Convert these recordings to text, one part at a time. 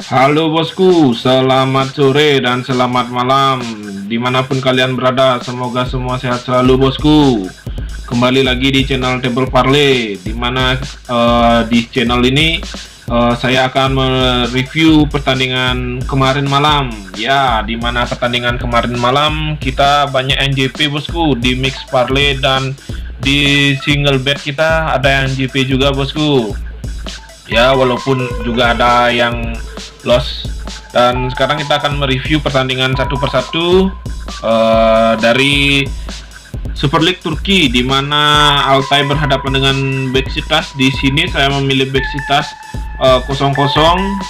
Halo bosku, selamat sore dan selamat malam dimanapun kalian berada. Semoga semua sehat selalu bosku. Kembali lagi di channel Table Parley, dimana di channel ini saya akan mereview pertandingan kemarin malam. Ya, dimana pertandingan kemarin malam kita banyak NJP bosku, di mix parlay dan di single bet kita ada NJP juga bosku. Ya, walaupun juga ada yang loss. Dan sekarang kita akan mereview pertandingan satu persatu dari Super League Turki, di mana Altay berhadapan dengan Beşiktaş. Di sini saya memilih Beşiktaş 0-0,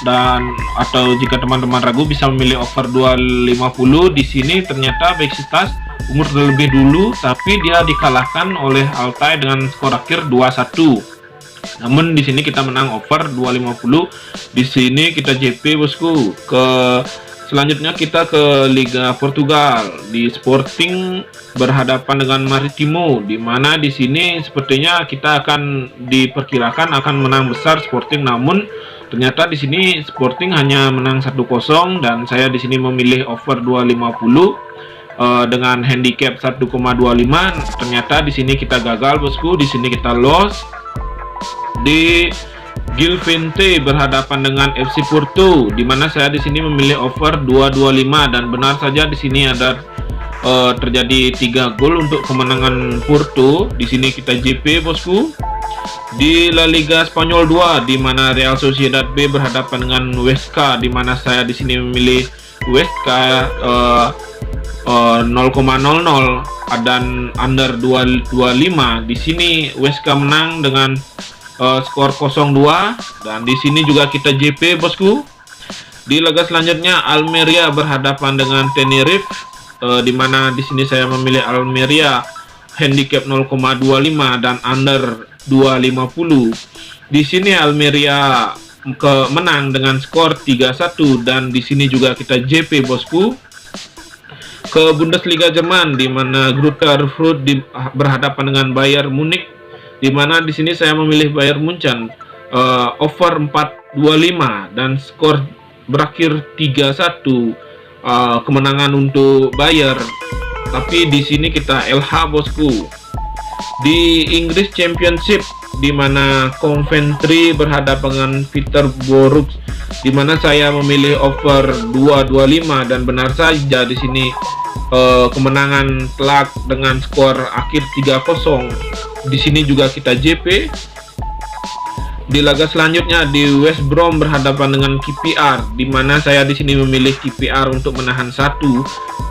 dan atau jika teman-teman ragu bisa memilih over 250. Di sini ternyata Beşiktaş umur terlebih dulu, tapi dia dikalahkan oleh Altay dengan skor akhir 2-1. Namun di sini kita menang over 250. Di sini kita JP bosku. Selanjutnya kita ke Liga Portugal, di Sporting berhadapan dengan Maritimo, di mana di sini sepertinya kita akan diperkirakan akan menang besar Sporting, namun ternyata di sini Sporting hanya menang 1-0, dan saya di sini memilih over 250 dengan handicap 1,25. Ternyata di sini kita gagal bosku, di sini kita loss. Di Gilvente berhadapan dengan FC Porto, di mana saya di sini memilih over 225, dan benar saja di sini ada terjadi 3 gol untuk kemenangan Porto. Di sini kita JP bosku. Di La Liga Spanyol 2, di mana Real Sociedad B berhadapan dengan Huesca, di mana saya di sini memilih Huesca 0,00 dan under 225. Di sini Huesca menang dengan skor 0-2, dan di sini juga kita JP bosku. Di laga selanjutnya Almeria berhadapan dengan Tenerife, di mana di sini saya memilih Almeria handicap 0,25 dan under 250. Di sini Almeria menang dengan skor 3-1, dan di sini juga kita JP bosku. Ke Bundesliga Jerman, di mana Greuther Fürth berhadapan dengan Bayern Munich, di mana di sini saya memilih Bayern Munchen over 425 dan skor berakhir 3-1, kemenangan untuk Bayern. Tapi di sini kita LH bosku. Di Inggris Championship, di mana Coventry berhadapan dengan Peterborough, di mana saya memilih over 225, dan benar saja di sini kemenangan telak dengan skor akhir 3-0. Di sini juga kita JP. Di laga selanjutnya di West Brom berhadapan dengan KPR, di mana saya di sini memilih KPR untuk menahan 1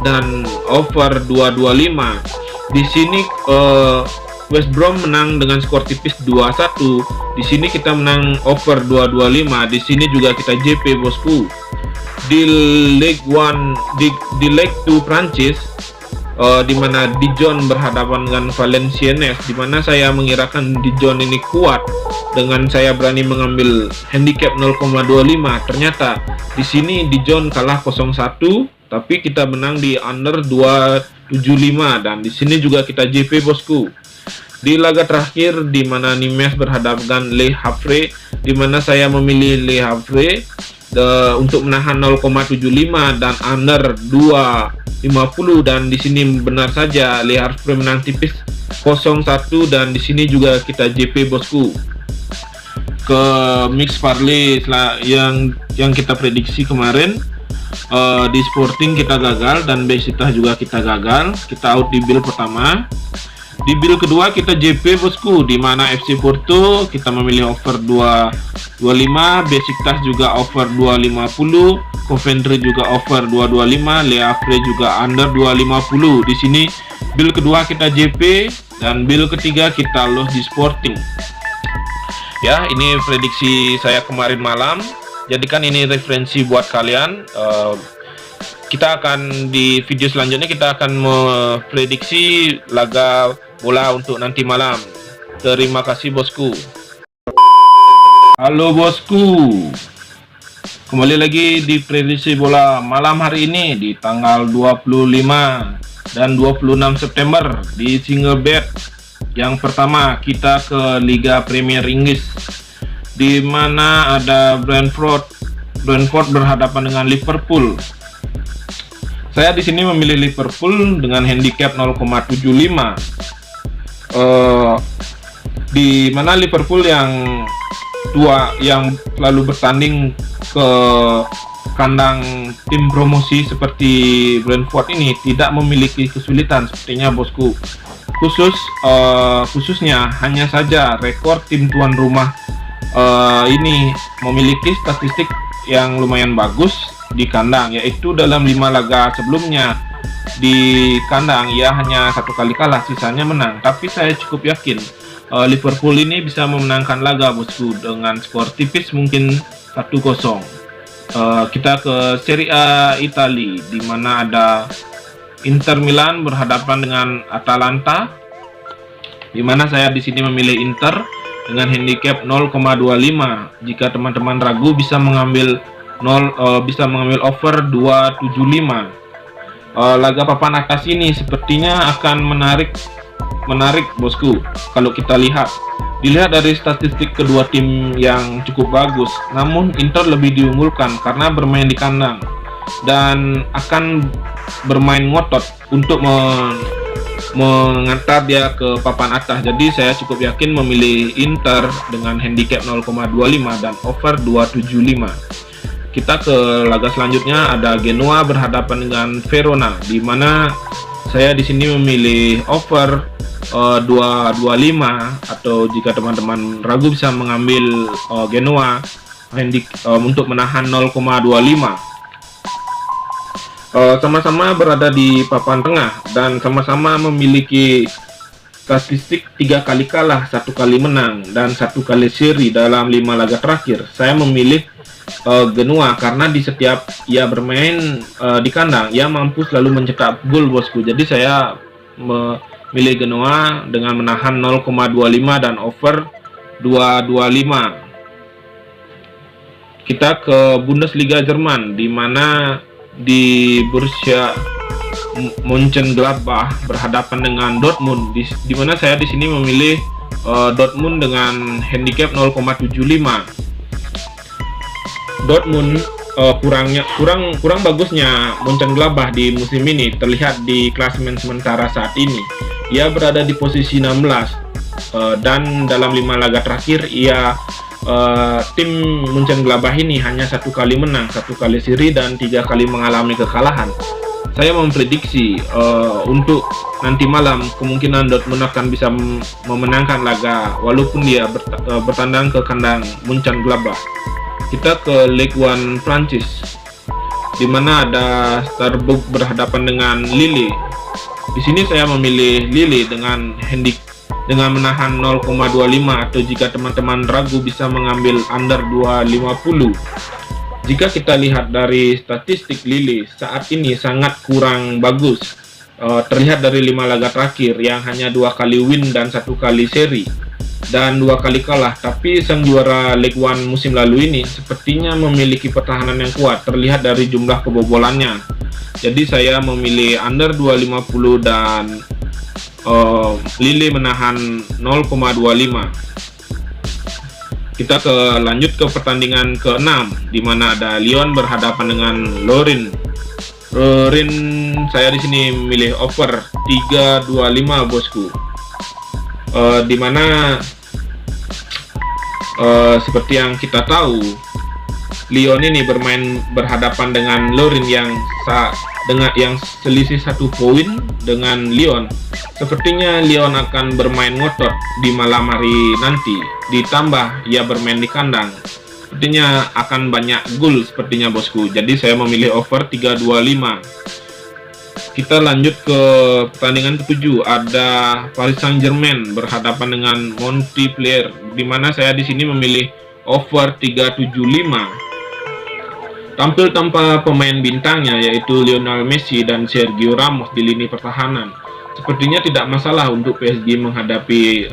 dan over 225. Di sini West Brom menang dengan skor tipis 2-1. Di sini kita menang over 225. Di sini juga kita JP bosku. Di Ligue 1, di Ligue 2 Prancis, di mana Dijon berhadapan dengan Valenciennes, di mana saya mengirakan Dijon ini kuat dengan saya berani mengambil handicap 0,25. Ternyata di sini Dijon kalah 0-1, tapi kita menang di under 275, dan di sini juga kita JP bosku. Di laga terakhir, di mana Nimes berhadapan dengan Le Havre, di mana saya memilih Le Havre untuk menahan 0,75 dan under 250, dan di sini benar saja Le Havre menang tipis 0-1, dan di sini juga kita JP bosku. Ke mix parlay yang kita prediksi kemarin, di Sporting kita gagal dan Beşiktaş juga kita gagal. Kita out di bill pertama. Di bill kedua kita JP bosku, di mana FC Porto kita memilih over 225, Beşiktaş juga over 250, Coventry juga over 225, Le Havre juga under 250. Di sini bill kedua kita JP, dan bill ketiga kita loss di Sporting. Ya, ini prediksi saya kemarin malam. Jadikan ini referensi buat kalian. Kita akan di video selanjutnya kita akan memprediksi laga bola untuk nanti malam. Terima kasih bosku. Halo bosku, kembali lagi di prediksi bola malam hari ini di tanggal 25 dan 26 September di single bet. Yang pertama kita ke Liga Premier Inggris, di mana ada Brentford Brentford berhadapan dengan Liverpool. Saya di sini memilih Liverpool dengan handicap 0,75. Di mana Liverpool yang selalu bertanding ke kandang tim promosi seperti Brentford ini tidak memiliki kesulitan sepertinya bosku. Khususnya hanya saja rekor tim tuan rumah ini memiliki statistik yang lumayan bagus di kandang, yaitu dalam 5 laga sebelumnya di kandang ia hanya 1 kali kalah, sisanya menang. Tapi saya cukup yakin Liverpool ini bisa memenangkan laga bosku dengan skor tipis mungkin 1-0. Kita ke Serie A Italia, di mana ada Inter Milan berhadapan dengan Atalanta, di mana saya di sini memilih Inter dengan handicap 0,25. Jika teman-teman ragu bisa mengambil over 275. Laga papan atas ini sepertinya akan menarik bosku. Kalau kita dilihat dari statistik kedua tim yang cukup bagus, namun Inter lebih diunggulkan karena bermain di kandang dan akan bermain ngotot untuk mengantar dia ke papan atas. Jadi saya cukup yakin memilih Inter dengan handicap 0,25 dan over 275. Kita ke laga selanjutnya, ada Genoa berhadapan dengan Verona, di mana saya di sini memilih over 225, atau jika teman-teman ragu bisa mengambil Genoa untuk menahan 0,25. Sama-sama berada di papan tengah dan sama-sama memiliki statistik 3 kali kalah, 1 kali menang, dan 1 kali seri dalam 5 laga terakhir. Saya memilih Genoa karena di setiap ia bermain di kandang ia mampu selalu mencetak gol bosku. Jadi saya memilih Genoa dengan menahan 0,25 dan over 225. Kita ke Bundesliga Jerman, di mana di Borussia Mönchengladbach berhadapan dengan Dortmund, di mana saya di sini memilih Dortmund dengan handicap 0,75. Dortmund kurang bagusnya Mönchengladbach di musim ini terlihat di klasemen sementara saat ini. Ia berada di posisi 16 dan dalam 5 laga terakhir tim Mönchengladbach ini hanya 1 kali menang, 1 kali seri, dan 3 kali mengalami kekalahan. Saya memprediksi untuk nanti malam kemungkinan Dortmund akan bisa memenangkan laga walaupun dia bertandang ke kandang Mönchengladbach. Kita ke Ligue 1 Prancis, di mana ada Strasbourg berhadapan dengan Lille. Di sini saya memilih Lille dengan menahan 0,25, atau jika teman-teman ragu bisa mengambil under 250. Jika kita lihat dari statistik Lille saat ini sangat kurang bagus. Terlihat dari 5 laga terakhir yang hanya 2 kali win dan 1 kali seri dan 2 kali kalah. Tapi sang juara Ligue 1 musim lalu ini sepertinya memiliki pertahanan yang kuat, terlihat dari jumlah kebobolannya. Jadi saya memilih under 250 dan Lille menahan 0,25. Kita lanjut ke pertandingan ke-6, di mana ada Lyon berhadapan dengan Lorient. Saya di sini memilih over 325 bosku. Di mana seperti yang kita tahu, Lyon ini berhadapan dengan Lorient yang selisih 1 poin dengan Lyon. Sepertinya Lyon akan bermain ngotot di malam hari nanti, ditambah ia bermain di kandang. Sepertinya akan banyak gol sepertinya bosku. Jadi saya memilih over 325. Kita lanjut ke pertandingan ke-7, ada Paris Saint-Germain berhadapan dengan Montpellier, di mana saya di sini memilih over 375. Tampil tanpa pemain bintangnya yaitu Lionel Messi dan Sergio Ramos di lini pertahanan, sepertinya tidak masalah untuk PSG menghadapi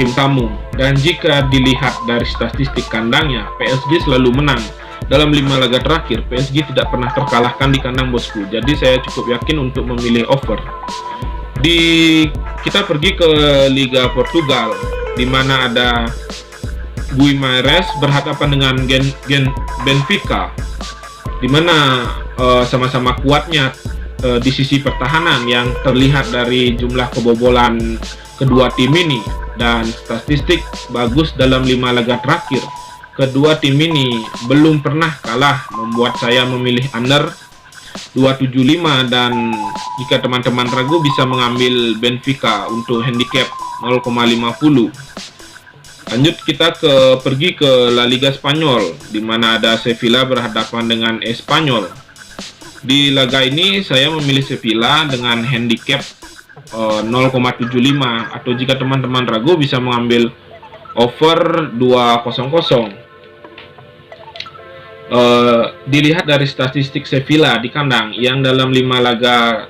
tim tamu. Dan jika dilihat dari statistik kandangnya, PSG selalu menang. Dalam 5 laga terakhir, PSG tidak pernah terkalahkan di kandang bosku. Jadi saya cukup yakin untuk memilih over. Kita pergi ke Liga Portugal, di mana ada Guimarães berhadapan dengan Benfica, di mana sama-sama kuatnya di sisi pertahanan yang terlihat dari jumlah kebobolan kedua tim ini, dan statistik bagus dalam 5 laga terakhir. Kedua tim ini belum pernah kalah, membuat saya memilih under 275, dan jika teman-teman ragu bisa mengambil Benfica untuk handicap 0,50. Lanjut kita pergi ke La Liga Spanyol, di mana ada Sevilla berhadapan dengan Espanyol. Di laga ini saya memilih Sevilla dengan handicap 0,75, atau jika teman-teman ragu bisa mengambil over 200. Dilihat dari statistik Sevilla di kandang yang dalam 5 laga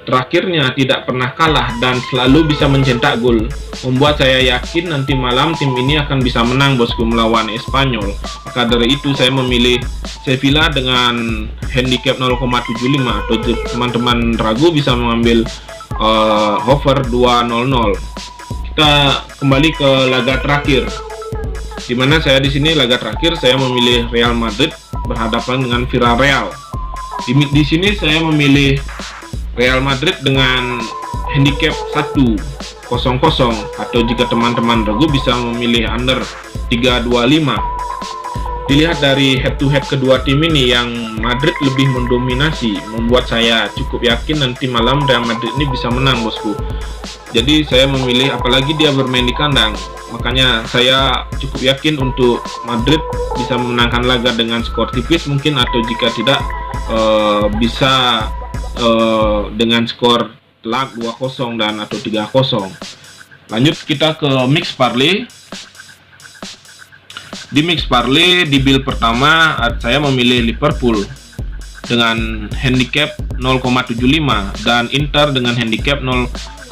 terakhirnya tidak pernah kalah dan selalu bisa mencetak gol, membuat saya yakin nanti malam tim ini akan bisa menang bosku melawan Espanyol. Maka dari itu saya memilih Sevilla dengan handicap 0,75, atau teman-teman ragu bisa mengambil over 200. Kita kembali ke laga terakhir, di mana saya di sini laga terakhir saya memilih Real Madrid berhadapan dengan Villarreal. Di sini saya memilih Real Madrid dengan handicap 1,00, atau jika teman-teman ragu bisa memilih under 325. Dilihat dari head to head kedua tim ini yang Madrid lebih mendominasi, membuat saya cukup yakin nanti malam Real Madrid ini bisa menang bosku. Jadi saya memilih, apalagi dia bermain di kandang, makanya saya cukup yakin untuk Madrid bisa memenangkan laga dengan skor tipis mungkin, atau jika tidak bisa dengan skor telak 2-0 dan atau 3-0. Lanjut kita ke mix parlay. Di mix parlay di build pertama saya memilih Liverpool dengan handicap 0,75 dan Inter dengan handicap 0,25,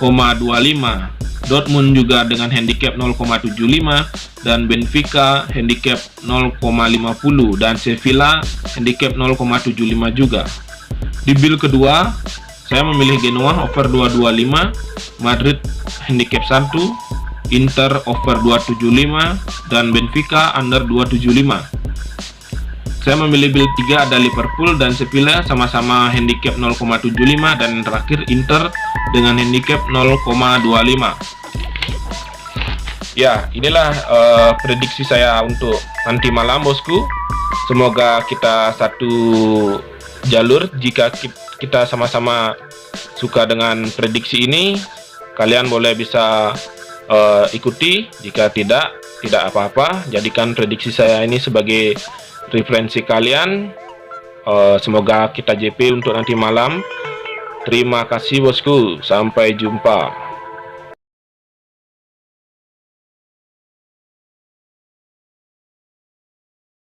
Dortmund juga dengan handicap 0,75 dan Benfica handicap 0,50 dan Sevilla handicap 0,75 juga. Di build kedua saya memilih Genoa over 225, Madrid handicap 1, Inter over 275 dan Benfica under 275. Saya memilih build 3 ada Liverpool dan Sevilla sama-sama handicap 0,75 dan yang terakhir Inter dengan handicap 0,25. Ya, inilah prediksi saya untuk nanti malam bosku. Semoga kita satu jalur. Jika kita sama-sama suka dengan prediksi ini, kalian boleh bisa ikuti. Jika tidak apa-apa, jadikan prediksi saya ini sebagai referensi kalian. Semoga kita JP untuk nanti malam. Terima kasih bosku, sampai jumpa.